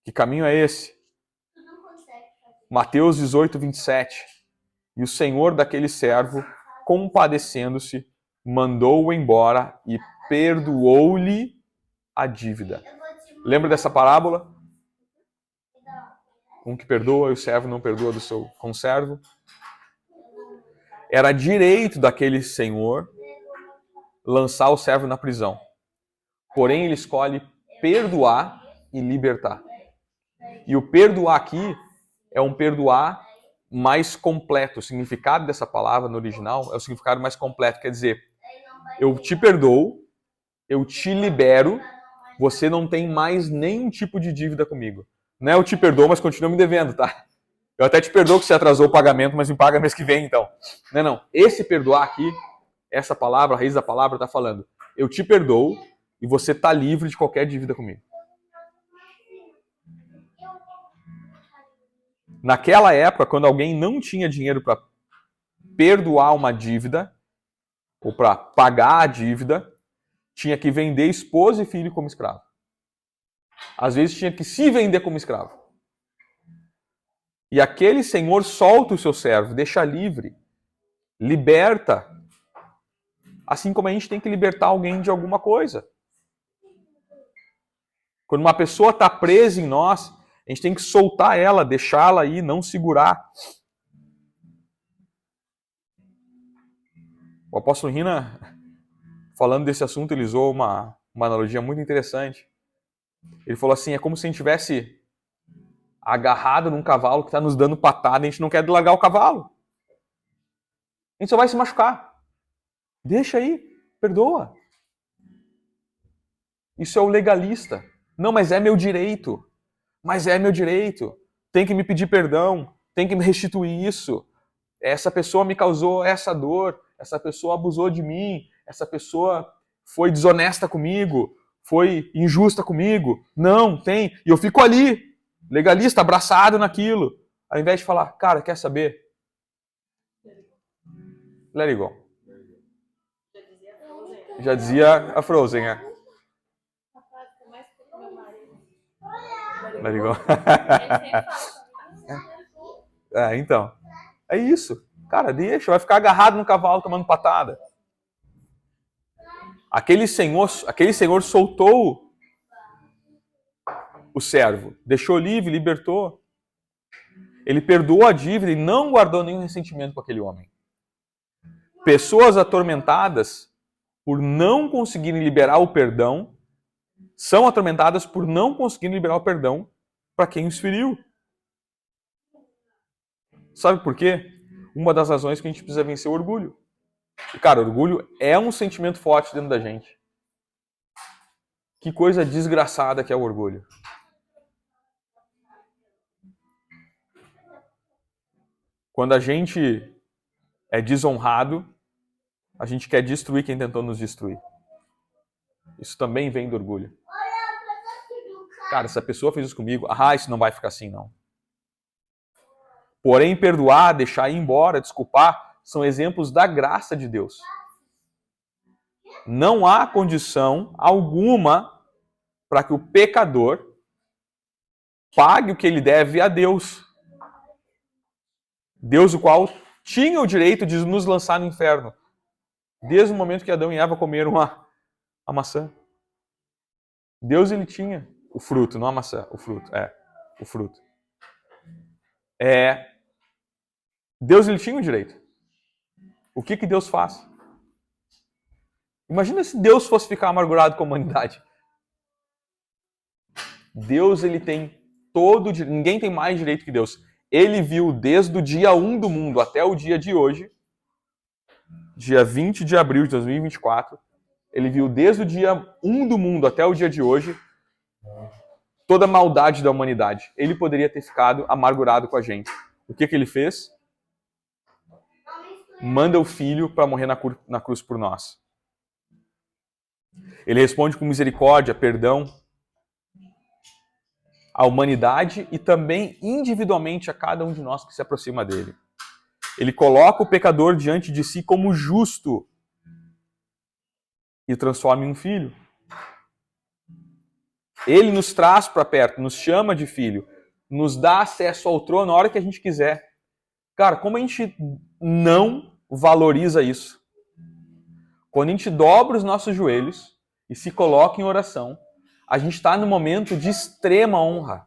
S1: Que caminho é esse? Mateus 18:27. E o Senhor daquele servo, compadecendo-se, mandou-o embora e perdoou-lhe a dívida. Lembra dessa parábola? Um que perdoa e o servo não perdoa do seu conservo. Era direito daquele senhor lançar o servo na prisão. Porém, ele escolhe perdoar e libertar. E o perdoar aqui é um perdoar mais completo. O significado dessa palavra no original é o significado mais completo. Quer dizer, eu te perdoo, eu te libero, você não tem mais nenhum tipo de dívida comigo. Não é eu te perdoo, mas continua me devendo, tá? Eu até te perdoo que você atrasou o pagamento, mas me paga mês que vem, então. Não. Esse perdoar aqui, essa palavra, a raiz da palavra está falando, eu te perdoo e você está livre de qualquer dívida comigo. Naquela época, quando alguém não tinha dinheiro para perdoar uma dívida, ou para pagar a dívida, tinha que vender esposa e filho como escravo. Às vezes tinha que se vender como escravo. E aquele senhor solta o seu servo, deixa livre, liberta. Assim como a gente tem que libertar alguém de alguma coisa. Quando uma pessoa está presa em nós, a gente tem que soltar ela, deixá-la aí, não segurar. O apóstolo Rina, falando desse assunto, ele usou uma analogia muito interessante. Ele falou assim, é como se a gente tivesse agarrado num cavalo que está nos dando patada e a gente não quer largar o cavalo. A gente só vai se machucar. Deixa aí, perdoa. Isso é o legalista. Não, mas é meu direito. Mas é meu direito. Tem que me pedir perdão. Tem que me restituir isso. Essa pessoa me causou essa dor. Essa pessoa abusou de mim. Essa pessoa foi desonesta comigo. Foi injusta comigo. Não, tem. E eu fico ali, legalista, abraçado naquilo. Ao invés de falar, cara, quer saber? Let it go. Já dizia a Frozen, é. Let it go. Então. É isso. Cara, deixa, vai ficar agarrado no cavalo tomando patada. Aquele senhor soltou o servo, deixou livre, libertou. Ele perdoou a dívida e não guardou nenhum ressentimento com aquele homem. Pessoas atormentadas por não conseguirem liberar o perdão, são atormentadas por não conseguirem liberar o perdão para quem os feriu. Sabe por quê? Uma das razões que a gente precisa vencer o orgulho. E, cara, orgulho é um sentimento forte dentro da gente. Que coisa desgraçada que é o orgulho. Quando a gente é desonrado, a gente quer destruir quem tentou nos destruir. Isso também vem do orgulho. Cara, se a pessoa fez isso comigo, isso não vai ficar assim, não. Porém, perdoar, deixar ir embora, desculpar, são exemplos da graça de Deus. Não há condição alguma para que o pecador pague o que ele deve a Deus. Deus, o qual tinha o direito de nos lançar no inferno. Desde o momento que Adão e Eva comeram a maçã. Deus, ele tinha o fruto, não a maçã, o fruto. O fruto. Deus, ele tinha o direito. O que Deus faz? Imagina se Deus fosse ficar amargurado com a humanidade. Deus, ele tem todo direito. Ninguém tem mais direito que Deus. Ele viu desde o dia 1 do mundo até o dia de hoje, dia 20 de abril de 2024, ele viu desde o dia 1 do mundo até o dia de hoje, toda a maldade da humanidade. Ele poderia ter ficado amargurado com a gente. O que ele fez? Manda o Filho para morrer na cruz por nós. Ele responde com misericórdia, perdão, à humanidade e também individualmente a cada um de nós que se aproxima dele. Ele coloca o pecador diante de si como justo e transforma em um filho. Ele nos traz para perto, nos chama de filho, nos dá acesso ao trono na hora que a gente quiser. Cara, como a gente não valoriza isso? Quando a gente dobra os nossos joelhos e se coloca em oração, a gente está num momento de extrema honra.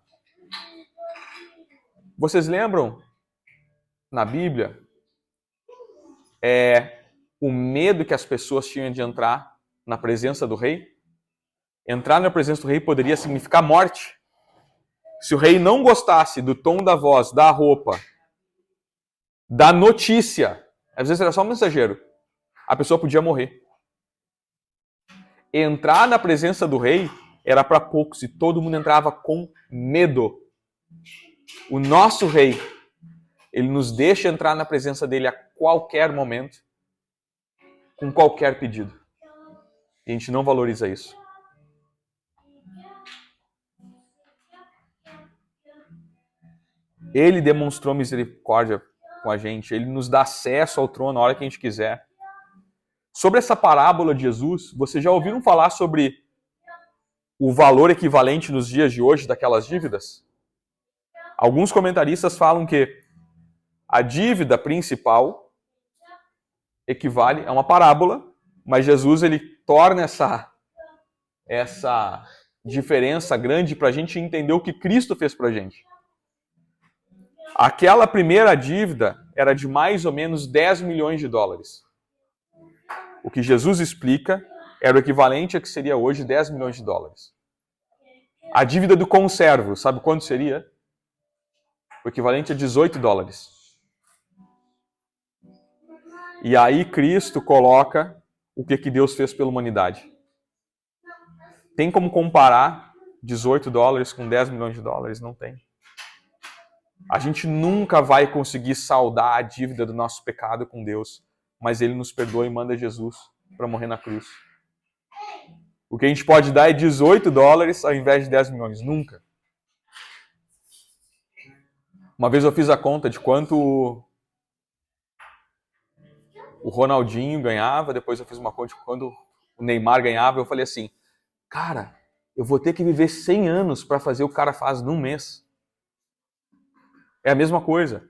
S1: Vocês lembram, na Bíblia, o medo que as pessoas tinham de entrar na presença do rei? Entrar na presença do rei poderia significar morte. Se o rei não gostasse do tom da voz, da roupa, da notícia, às vezes era só um mensageiro, a pessoa podia morrer. Entrar na presença do rei era para poucos e todo mundo entrava com medo. O nosso rei, ele nos deixa entrar na presença dele a qualquer momento, com qualquer pedido. E a gente não valoriza isso. Ele demonstrou misericórdia com a gente, ele nos dá acesso ao trono na hora que a gente quiser. Sobre essa parábola de Jesus, vocês já ouviram falar sobre o valor equivalente nos dias de hoje daquelas dívidas? Alguns comentaristas falam que a dívida principal equivale a uma parábola, mas Jesus, ele torna essa diferença grande para a gente entender o que Cristo fez para a gente. Aquela primeira dívida era de mais ou menos 10 milhões de dólares. O que Jesus explica era o equivalente a que seria hoje 10 milhões de dólares. A dívida do conservo, sabe quanto seria? O equivalente a 18 dólares. E aí Cristo coloca o que Deus fez pela humanidade. Tem como comparar 18 dólares com 10 milhões de dólares? Não tem. A gente nunca vai conseguir saldar a dívida do nosso pecado com Deus, mas Ele nos perdoa e manda Jesus para morrer na cruz. O que a gente pode dar é 18 dólares ao invés de 10 milhões. Nunca. Uma vez eu fiz a conta de quanto o Ronaldinho ganhava, depois eu fiz uma conta de quanto o Neymar ganhava, eu falei assim, cara, eu vou ter que viver 100 anos para fazer o que o cara faz num mês. É a mesma coisa.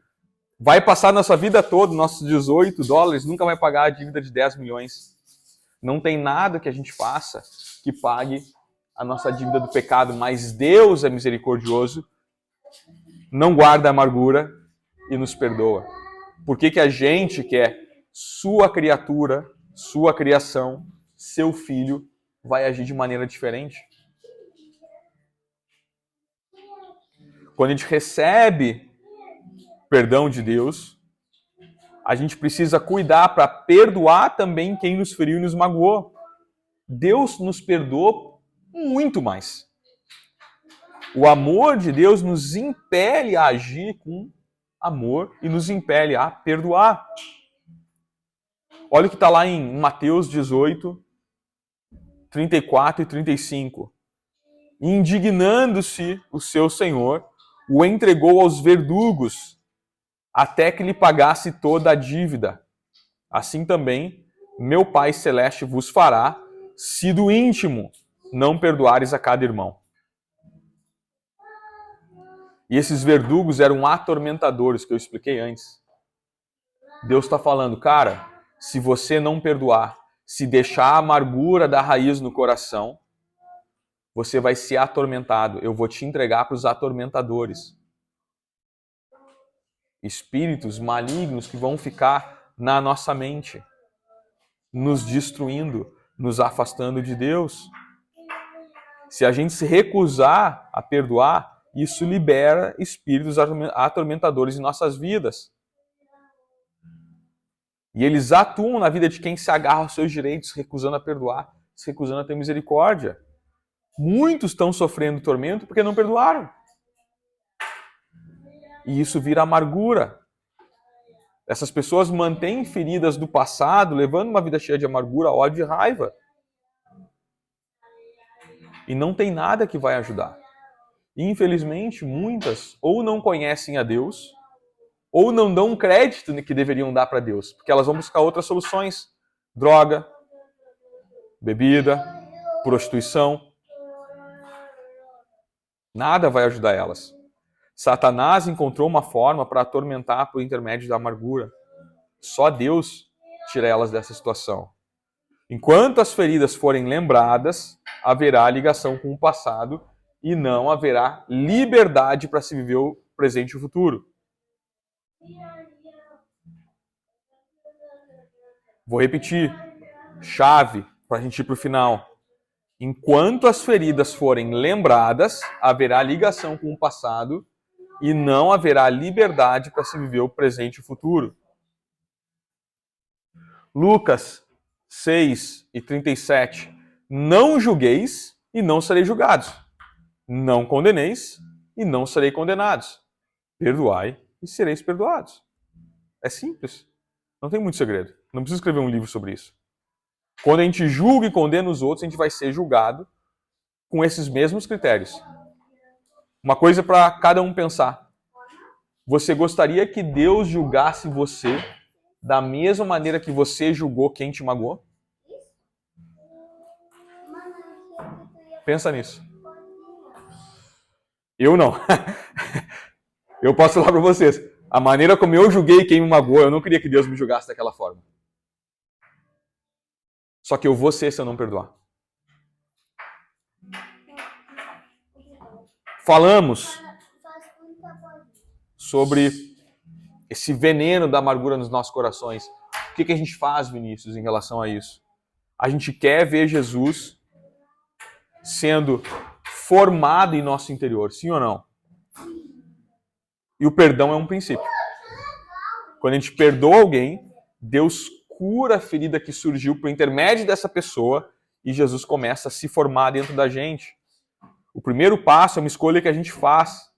S1: Vai passar nossa vida toda, nossos 18 dólares, nunca vai pagar a dívida de 10 milhões. Não tem nada que a gente faça que pague a nossa dívida do pecado, mas Deus é misericordioso, não guarda amargura e nos perdoa. Por que a gente quer sua criatura, sua criação, seu filho, vai agir de maneira diferente? Quando a gente recebe perdão de Deus, a gente precisa cuidar para perdoar também quem nos feriu e nos magoou. Deus nos perdoou muito mais. O amor de Deus nos impele a agir com amor e nos impele a perdoar. Olha o que está lá em Mateus 18, 34 e 35. Indignando-se o seu senhor, o entregou aos verdugos, até que lhe pagasse toda a dívida. Assim também, meu Pai Celeste vos fará, se do íntimo não perdoares a cada irmão. E esses verdugos eram atormentadores, que eu expliquei antes. Deus está falando, cara, se você não perdoar, se deixar a amargura da raiz no coração, você vai ser atormentado. Eu vou te entregar para os atormentadores. Espíritos malignos que vão ficar na nossa mente, nos destruindo, nos afastando de Deus. Se a gente se recusar a perdoar, isso libera espíritos atormentadores em nossas vidas. E eles atuam na vida de quem se agarra aos seus direitos, recusando a perdoar, se recusando a ter misericórdia. Muitos estão sofrendo tormento porque não perdoaram. E isso vira amargura. Essas pessoas mantêm feridas do passado, levando uma vida cheia de amargura, ódio e raiva. E não tem nada que vai ajudar. E, infelizmente, muitas ou não conhecem a Deus, ou não dão um crédito que deveriam dar para Deus, porque elas vão buscar outras soluções. Droga, bebida, prostituição. Nada vai ajudar elas. Satanás encontrou uma forma para atormentar por intermédio da amargura. Só Deus tira elas dessa situação. Enquanto as feridas forem lembradas, haverá ligação com o passado e não haverá liberdade para se viver o presente e o futuro. Vou repetir. Chave para a gente ir para o final. Enquanto as feridas forem lembradas, haverá ligação com o passado e não haverá liberdade para se viver o presente e o futuro. Lucas 6 e 37. Não julgueis e não sereis julgados. Não condeneis e não sereis condenados. Perdoai e sereis perdoados. É simples. Não tem muito segredo. Não precisa escrever um livro sobre isso. Quando a gente julga e condena os outros, a gente vai ser julgado com esses mesmos critérios. Uma coisa para cada um pensar. Você gostaria que Deus julgasse você da mesma maneira que você julgou quem te magoou? Pensa nisso. Eu não. Eu posso falar para vocês. A maneira como eu julguei quem me magoou, eu não queria que Deus me julgasse daquela forma. Só que eu vou ser se eu não perdoar. Falamos sobre esse veneno da amargura nos nossos corações. O que a gente faz, Vinícius, em relação a isso? A gente quer ver Jesus sendo formado em nosso interior, sim ou não? E o perdão é um princípio. Quando a gente perdoa alguém, Deus cura a ferida que surgiu por intermédio dessa pessoa e Jesus começa a se formar dentro da gente. O primeiro passo é uma escolha que a gente faz.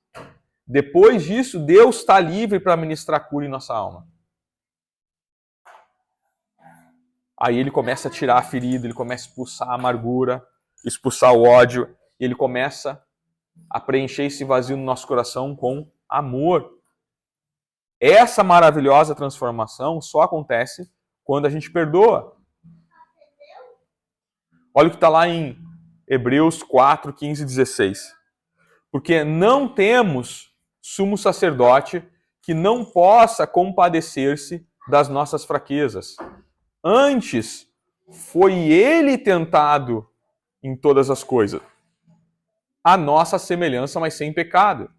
S1: Depois disso, Deus está livre para ministrar cura em nossa alma. Aí ele começa a tirar a ferida, ele começa a expulsar a amargura, expulsar o ódio, e ele começa a preencher esse vazio no nosso coração com amor. Essa maravilhosa transformação só acontece quando a gente perdoa. Olha o que está lá em Hebreus 4, 15 e 16. Porque não temos sumo sacerdote que não possa compadecer-se das nossas fraquezas. Antes, foi ele tentado em todas as coisas. A nossa semelhança, mas sem pecado.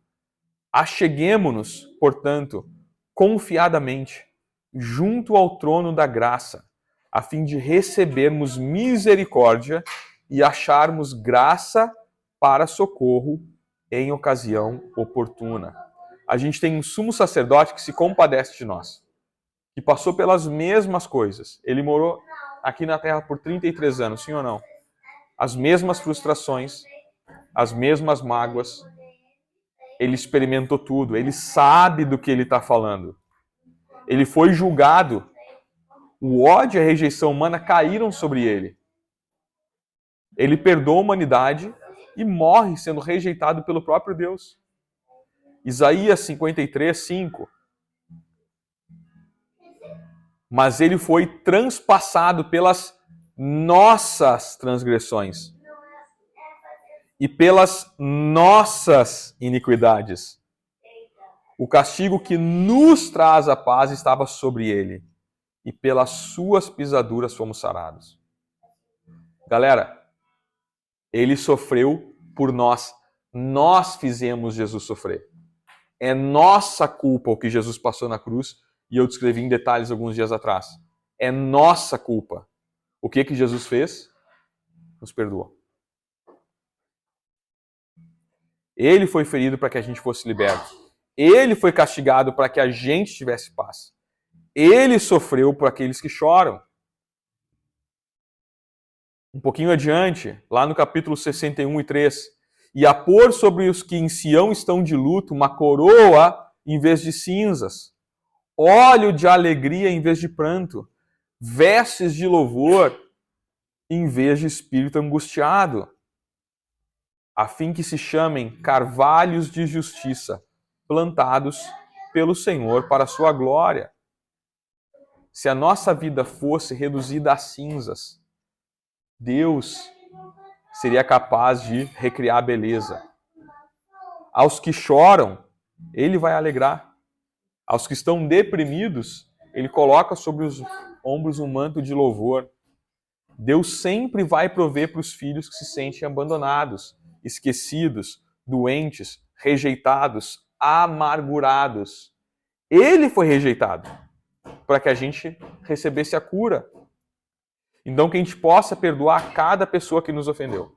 S1: Acheguemo-nos, portanto, confiadamente, junto ao trono da graça, a fim de recebermos misericórdia e acharmos graça para socorro em ocasião oportuna. A gente tem um sumo sacerdote que se compadece de nós, que passou pelas mesmas coisas. Ele morou aqui na Terra por 33 anos, sim ou não? As mesmas frustrações, as mesmas mágoas. Ele experimentou tudo, ele sabe do que ele está falando. Ele foi julgado. O ódio e a rejeição humana caíram sobre ele. Ele perdoa a humanidade e morre sendo rejeitado pelo próprio Deus. Isaías 53, 5. Mas ele foi transpassado pelas nossas transgressões e pelas nossas iniquidades. O castigo que nos traz a paz estava sobre ele, e pelas suas pisaduras fomos sarados. Galera, ele sofreu por nós. Nós fizemos Jesus sofrer. É nossa culpa o que Jesus passou na cruz, e eu descrevi em detalhes alguns dias atrás. É nossa culpa. O que Jesus fez? Nos perdoou. Ele foi ferido para que a gente fosse liberto. Ele foi castigado para que a gente tivesse paz. Ele sofreu por aqueles que choram. Um pouquinho adiante, lá no capítulo 61 e 3. E a pôr sobre os que em Sião estão de luto uma coroa em vez de cinzas, óleo de alegria em vez de pranto, vestes de louvor em vez de espírito angustiado, a fim que se chamem carvalhos de justiça, plantados pelo Senhor para a sua glória. Se a nossa vida fosse reduzida a cinzas, Deus seria capaz de recriar a beleza. Aos que choram, Ele vai alegrar. Aos que estão deprimidos, Ele coloca sobre os ombros um manto de louvor. Deus sempre vai prover para os filhos que se sentem abandonados, esquecidos, doentes, rejeitados, amargurados. Ele foi rejeitado para que a gente recebesse a cura. Então que a gente possa perdoar cada pessoa que nos ofendeu.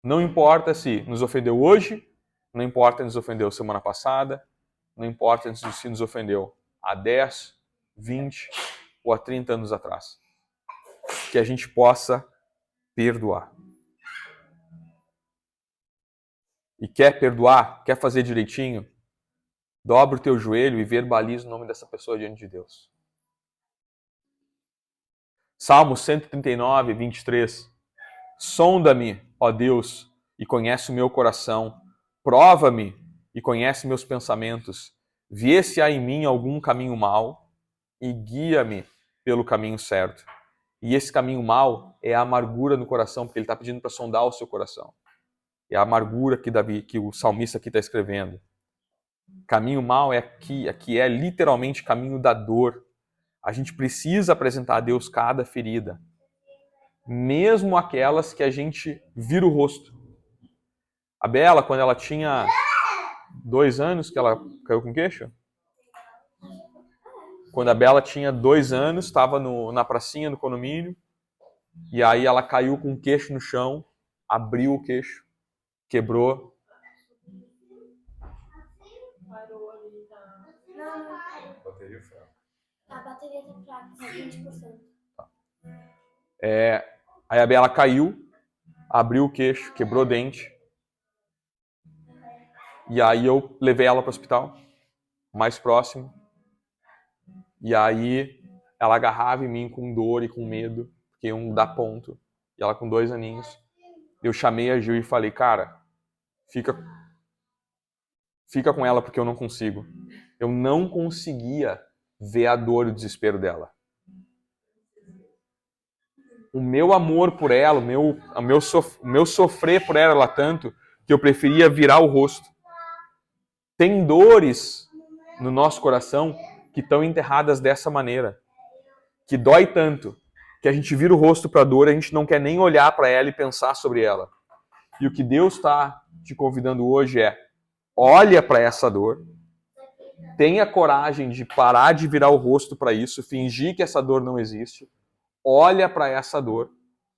S1: Não importa se nos ofendeu hoje, não importa se nos ofendeu semana passada, não importa se nos ofendeu há 10, 20 ou há 30 anos atrás. Que a gente possa perdoar. E quer perdoar? Quer fazer direitinho? Dobra o teu joelho e verbaliza o nome dessa pessoa diante de Deus. Salmo 139, 23. Sonda-me, ó Deus, e conhece o meu coração. Prova-me e conhece meus pensamentos. Vê se há em mim algum caminho mau e guia-me pelo caminho certo. E esse caminho mau é a amargura no coração, porque ele está pedindo para sondar o seu coração. É a amargura que o salmista aqui está escrevendo. Caminho mau é aqui é literalmente caminho da dor. A gente precisa apresentar a Deus cada ferida. Mesmo aquelas que a gente vira o rosto. A Bela, quando ela tinha 2 anos, que ela caiu com queixo? Quando a Bela tinha 2 anos, estava na pracinha do condomínio, e aí ela caiu com o queixo no chão, abriu o queixo, quebrou.
S2: A bateria tá fraca, só 20%.
S1: Aí a Bela caiu, abriu o queixo, quebrou o dente. E aí eu levei ela para o hospital, mais próximo. E aí ela agarrava em mim com dor e com medo, porque iam dar ponto. E ela com 2 aninhos. Eu chamei a Gil e falei, cara, fica com ela porque eu não consigo. Eu não conseguia ver a dor e o desespero dela. O meu amor por ela, o meu sofrer por ela tanto, que eu preferia virar o rosto. Tem dores no nosso coração que estão enterradas dessa maneira. Que dói tanto, que a gente vira o rosto para a dor, a gente não quer nem olhar para ela e pensar sobre ela. E o que Deus está te convidando hoje é, olha para essa dor, tenha coragem de parar de virar o rosto para isso, fingir que essa dor não existe, olha para essa dor,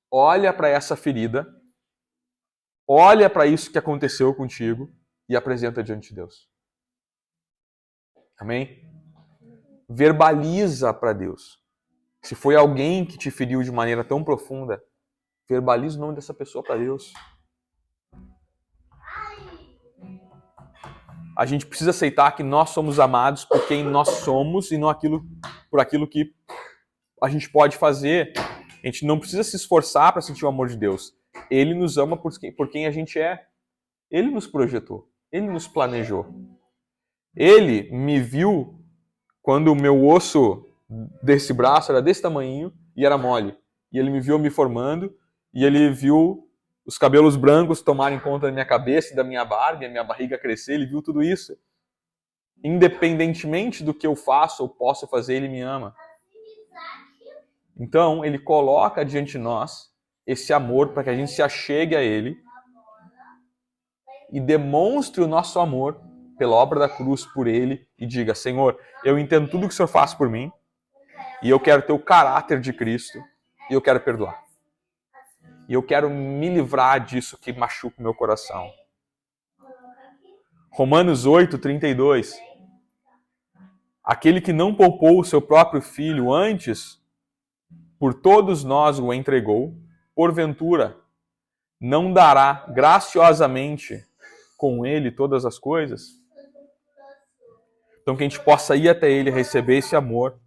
S1: olha para essa ferida olha para isso que aconteceu contigo e apresenta diante de Deus. Amém? Verbaliza para Deus. Se foi alguém que te feriu de maneira tão profunda, verbaliza o nome dessa pessoa para Deus. A gente precisa aceitar que nós somos amados por quem nós somos e não por aquilo que a gente pode fazer. A gente não precisa se esforçar para sentir o amor de Deus. Ele nos ama por quem a gente é. Ele nos projetou. Ele nos planejou. Ele me viu quando o meu osso desse braço era desse tamanho e era mole. E ele me viu me formando e ele viu os cabelos brancos tomarem conta da minha cabeça e da minha barba, e a minha barriga crescer. Ele viu tudo isso. Independentemente do que eu faço ou posso fazer, ele me ama. Então, ele coloca diante de nós esse amor para que a gente se achegue a ele e demonstre o nosso amor pela obra da cruz por ele e diga: Senhor, eu entendo tudo que o Senhor faz por mim e eu quero ter o caráter de Cristo e eu quero perdoar. E eu quero me livrar disso que machuca o meu coração. Romanos 8:32. Aquele que não poupou o seu próprio filho, antes por todos nós o entregou, porventura não dará graciosamente com ele todas as coisas? Então que a gente possa ir até ele, receber esse amor.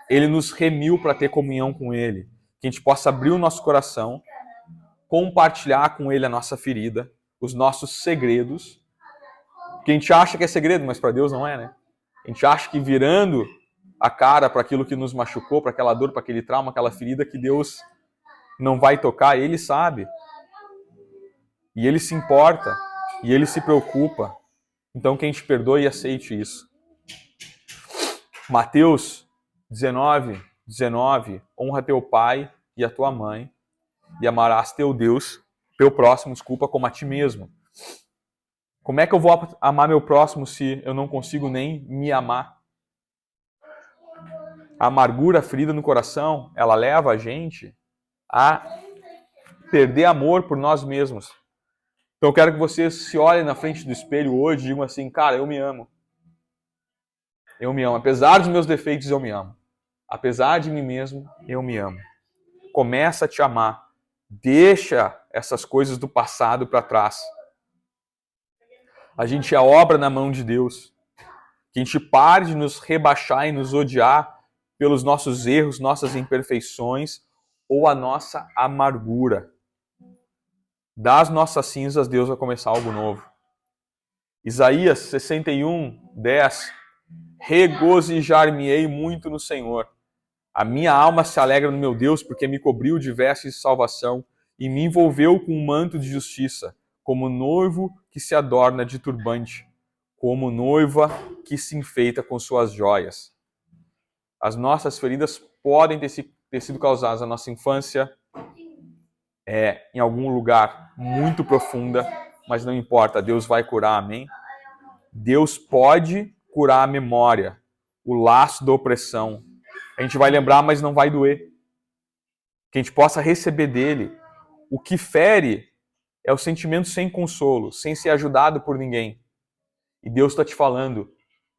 S1: Ele nos remiu para ter comunhão com ele. Que a gente possa abrir o nosso coração, compartilhar com ele a nossa ferida, os nossos segredos. Que a gente acha que é segredo, mas para Deus não é, né? A gente acha que virando a cara para aquilo que nos machucou, para aquela dor, para aquele trauma, aquela ferida, que Deus não vai tocar. Ele sabe. E ele se importa. E ele se preocupa. Então que a gente perdoe e aceite isso. Mateus 19:19. Honra teu pai e a tua mãe e amarás teu próximo, como a ti mesmo. Como é que eu vou amar meu próximo se eu não consigo nem me amar? A amargura, a ferida no coração, ela leva a gente a perder amor por nós mesmos. Então eu quero que vocês se olhem na frente do espelho hoje e digam assim: cara, eu me amo. Eu me amo. Apesar dos meus defeitos, eu me amo. Apesar de mim mesmo, eu me amo. Começa a te amar. Deixa essas coisas do passado para trás. A gente é obra na mão de Deus. Que a gente pare de nos rebaixar e nos odiar pelos nossos erros, nossas imperfeições ou a nossa amargura. Das nossas cinzas, Deus vai começar algo novo. Isaías 61:10. Regozijar-me-ei muito no Senhor. A minha alma se alegra no meu Deus, porque me cobriu de vestes de salvação e me envolveu com um manto de justiça, como noivo que se adorna de turbante, como noiva que se enfeita com suas joias. As feridas podem ter sido causadas na nossa infância, em algum lugar muito profunda, mas não importa, Deus vai curar, amém? Deus pode curar a memória, o laço da opressão. A gente vai lembrar, mas não vai doer. Que a gente possa receber dele. O que fere é o sentimento sem consolo, sem ser ajudado por ninguém. E Deus está te falando,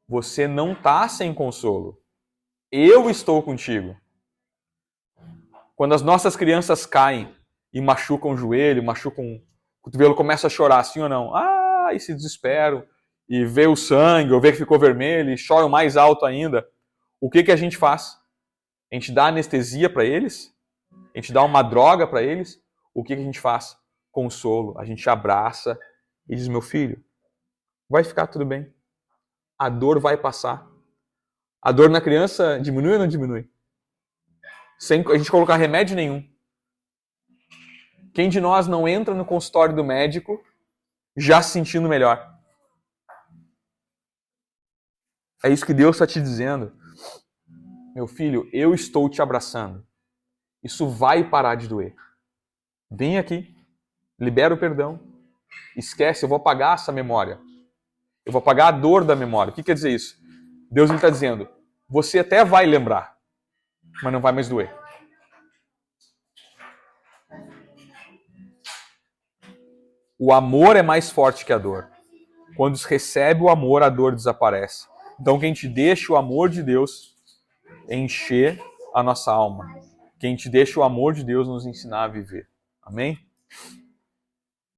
S1: você não está sem consolo. Eu estou contigo. Quando as nossas crianças caem e machucam o joelho, machucam o cotovelo, começa a chorar, sim ou não? E se desesperam. E vê o sangue, ou vê que ficou vermelho, e choram mais alto ainda. O que a gente faz? A gente dá anestesia para eles? A gente dá uma droga para eles? O que a gente faz? Consolo. A gente abraça e diz: meu filho, vai ficar tudo bem. A dor vai passar. A dor na criança diminui ou não diminui? Sem a gente colocar remédio nenhum. Quem de nós não entra no consultório do médico já se sentindo melhor? É isso que Deus está te dizendo. Meu filho, eu estou te abraçando. Isso vai parar de doer. Vem aqui, libera o perdão. Esquece, eu vou apagar essa memória. Eu vou apagar a dor da memória. O que quer dizer isso? Deus está dizendo, você até vai lembrar, mas não vai mais doer. O amor é mais forte que a dor. Quando se recebe o amor, a dor desaparece. Então que a gente deixe o amor de Deus encher a nossa alma. Que a gente deixe o amor de Deus nos ensinar a viver. Amém?